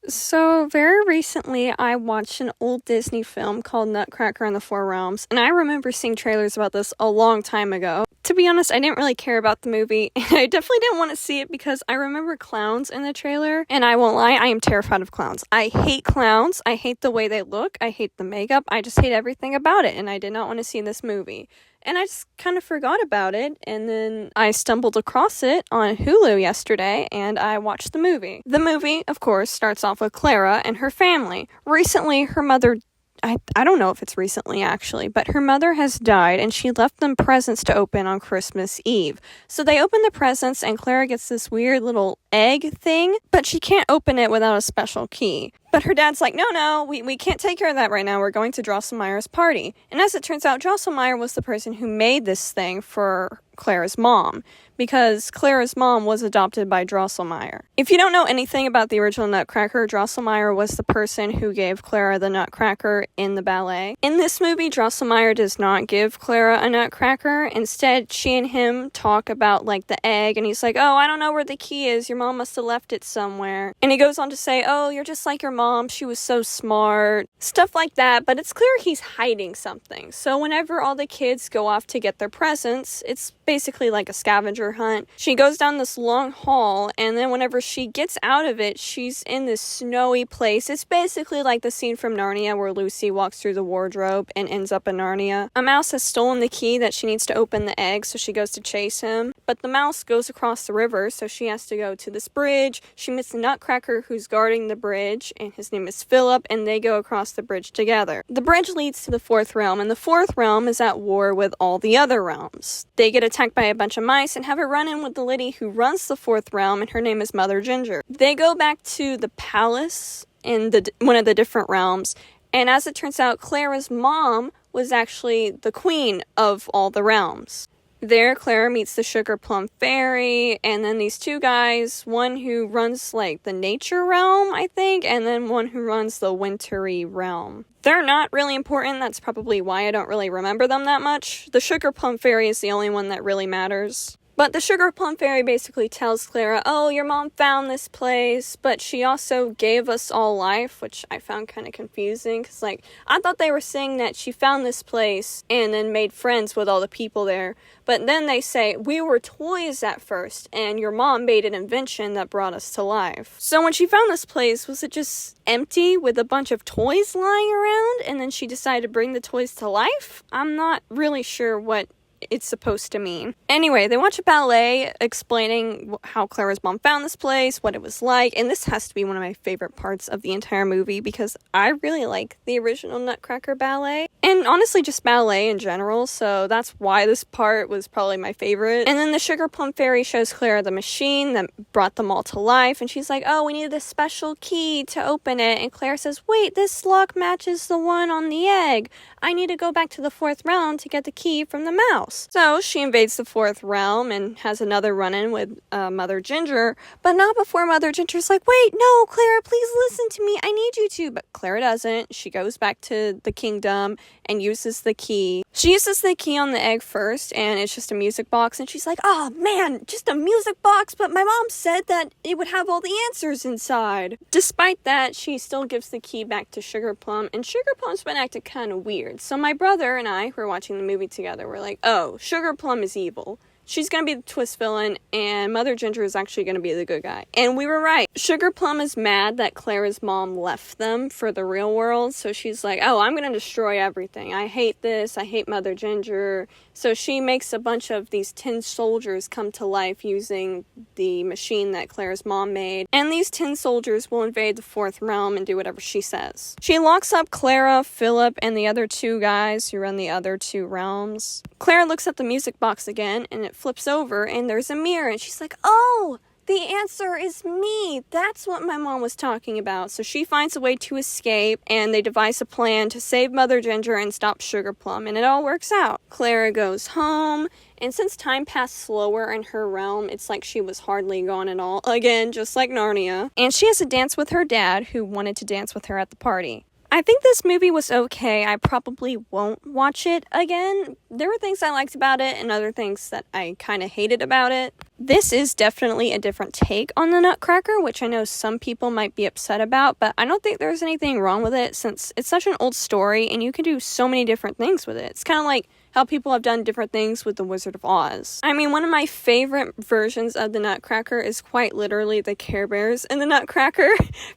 So, very recently, I watched an old Disney film called Nutcracker in the Four Realms, and I remember seeing trailers about this a long time ago. To be honest, I didn't really care about the movie, and I definitely didn't want to see it because I remember clowns in the trailer, and I won't lie, I am terrified of clowns. I hate clowns, I hate the way they look, I hate the makeup, I just hate everything about it, and I did not want to see this movie. And I just kind of forgot about it, and then I stumbled across it on Hulu yesterday, and I watched the movie. The movie, of course, starts off with Clara and her family. Recently, her mother I don't know if it's recently actually, but her mother has died and she left them presents to open on Christmas Eve. So they open the presents and Clara gets this weird little egg thing, but she can't open it without a special key. But her dad's like, no, we can't take care of that right now. We're going to Drosselmeyer's party. And as it turns out, Drosselmeyer was the person who made this thing for Clara's mom, because Clara's mom was adopted by Drosselmeyer. If you don't know anything about the original Nutcracker, Drosselmeyer was the person who gave Clara the Nutcracker in the ballet. In this movie, Drosselmeyer does not give Clara a Nutcracker. Instead, she and him talk about, like, the egg, and he's like, oh, I don't know where the key is. Your mom must have left it somewhere. And he goes on to say, oh, you're just like your mom. She was so smart. Stuff like that, but it's clear he's hiding something. So whenever all the kids go off to get their presents, it's basically like a scavenger hunt. She goes down this long hall, and then whenever she gets out of it, she's in this snowy place. It's basically like the scene from Narnia where Lucy walks through the wardrobe and ends up in Narnia. A mouse has stolen the key that she needs to open the egg, so she goes to chase him. But the mouse goes across the river, so she has to go to this bridge. She meets the Nutcracker who's guarding the bridge, and his name is Philip, and they go across the bridge together. The bridge leads to the fourth realm, and the fourth realm is at war with all the other realms. They get attacked by a bunch of mice and have a run-in with the lady who runs the fourth realm, and her name is Mother Ginger. They go back to the palace in one of the different realms, and as it turns out, Clara's mom was actually the queen of all the realms. There, Clara meets the Sugar Plum Fairy, and then these two guys, one who runs, like, the nature realm, I think, and then one who runs the wintry realm. They're not really important, that's probably why I don't really remember them that much. The Sugar Plum Fairy is the only one that really matters. But the Sugar Plum Fairy basically tells Clara, oh, your mom found this place, but she also gave us all life, which I found kind of confusing, because, like, I thought they were saying that she found this place and then made friends with all the people there, but then they say, we were toys at first, and your mom made an invention that brought us to life. So when she found this place, was it just empty with a bunch of toys lying around, and then she decided to bring the toys to life? I'm not really sure what it's supposed to mean. Anyway, they watch a ballet explaining how Clara's mom found this place, what it was like, and this has to be one of my favorite parts of the entire movie because I really like the original Nutcracker ballet, and honestly just ballet in general, so that's why this part was probably my favorite. And then the Sugar Plum Fairy shows Clara the machine that brought them all to life, and she's like, oh, we need this special key to open it, and Clara says, wait, this lock matches the one on the egg. I need to go back to the fourth realm to get the key from the mouse. So she invades the fourth realm and has another run-in with Mother Ginger, but not before Mother Ginger's like, wait, no, Clara, please listen to me. I need you to. But Clara doesn't. She goes back to the kingdom and uses the key. She uses the key on the egg first, and it's just a music box, and she's like, oh man, just a music box, but my mom said that it would have all the answers inside. Despite that, she still gives the key back to Sugar Plum, and Sugar Plum's been acting kind of weird. So my brother and I, who were watching the movie together, were like, oh, Sugar Plum is evil. She's going to be the twist villain, and Mother Ginger is actually going to be the good guy. And we were right. Sugar Plum is mad that Clara's mom left them for the real world, so she's like, oh, I'm going to destroy everything. I hate this. I hate Mother Ginger. So she makes a bunch of these tin soldiers come to life using the machine that Clara's mom made. And these tin soldiers will invade the fourth realm and do whatever she says. She locks up Clara, Philip, and the other two guys who run the other two realms. Clara looks at the music box again, and it flips over, and there's a mirror, and she's like, oh, the answer is me. That's what my mom was talking about. So she finds a way to escape, and they devise a plan to save Mother Ginger and stop Sugar Plum, and it all works out. Clara goes home, and since time passed slower in her realm, it's like she was hardly gone at all. Again, just like Narnia. And she has a dance with her dad, who wanted to dance with her at the party. I think this movie was okay. I probably won't watch it again. There were things I liked about it and other things that I kind of hated about it. This is definitely a different take on the Nutcracker, which I know some people might be upset about, but I don't think there's anything wrong with it since it's such an old story and you can do so many different things with it. It's kind of like how people have done different things with The Wizard of Oz. I mean, one of my favorite versions of the Nutcracker is quite literally the Care Bears in the Nutcracker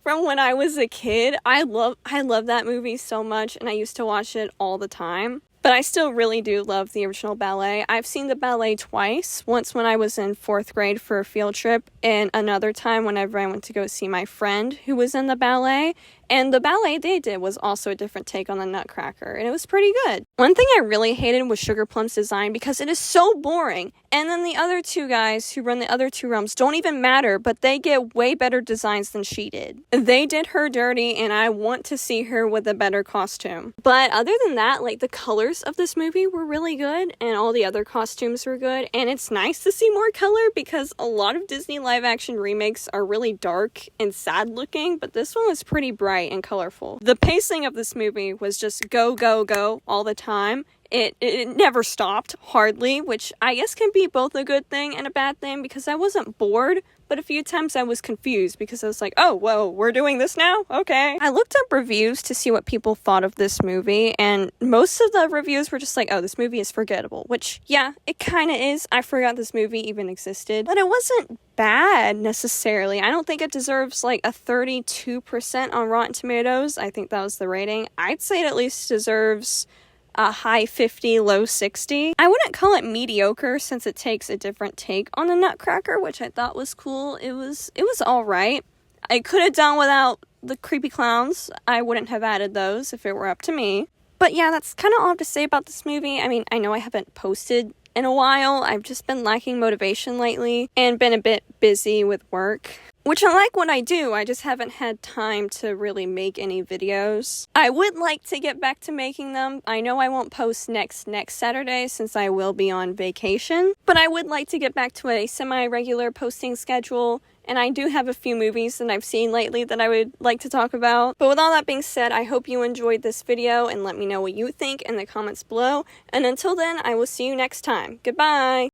from when I was a kid. I love that movie so much, and I used to watch it all the time. But I still really do love the original ballet. I've seen the ballet twice. Once when I was in 4th grade for a field trip, and another time whenever I went to go see my friend who was in the ballet. And the ballet they did was also a different take on the Nutcracker, and it was pretty good. One thing I really hated was Sugar Plum's design because it is so boring. And then the other two guys who run the other two realms don't even matter, but they get way better designs than she did. They did her dirty, and I want to see her with a better costume. But other than that, like, the colors of this movie were really good, and all the other costumes were good, and it's nice to see more color because a lot of Disney live-action remakes are really dark and sad-looking, but this one was pretty bright and colorful. The pacing of this movie was just go, go, go all the time. It never stopped, hardly, which I guess can be both a good thing and a bad thing because I wasn't bored, but a few times I was confused because I was like, oh, whoa, we're doing this now? Okay. I looked up reviews to see what people thought of this movie, and most of the reviews were just like, oh, this movie is forgettable, which, yeah, it kind of is. I forgot this movie even existed, but it wasn't bad necessarily. I don't think it deserves like a 32% on Rotten Tomatoes. I think that was the rating. I'd say it at least deserves a high 50, low 60. I wouldn't call it mediocre since it takes a different take on the Nutcracker, which I thought was cool. It was all right. I could have done without the creepy clowns. I wouldn't have added those if it were up to me. But yeah, that's kind of all I have to say about this movie. I mean, I know I haven't posted in a while. I've just been lacking motivation lately and been a bit busy with work. Which I like what I do, I just haven't had time to really make any videos. I would like to get back to making them. I know I won't post next Saturday since I will be on vacation, but I would like to get back to a semi-regular posting schedule, and I do have a few movies that I've seen lately that I would like to talk about. But with all that being said, I hope you enjoyed this video and let me know what you think in the comments below, and until then, I will see you next time. Goodbye!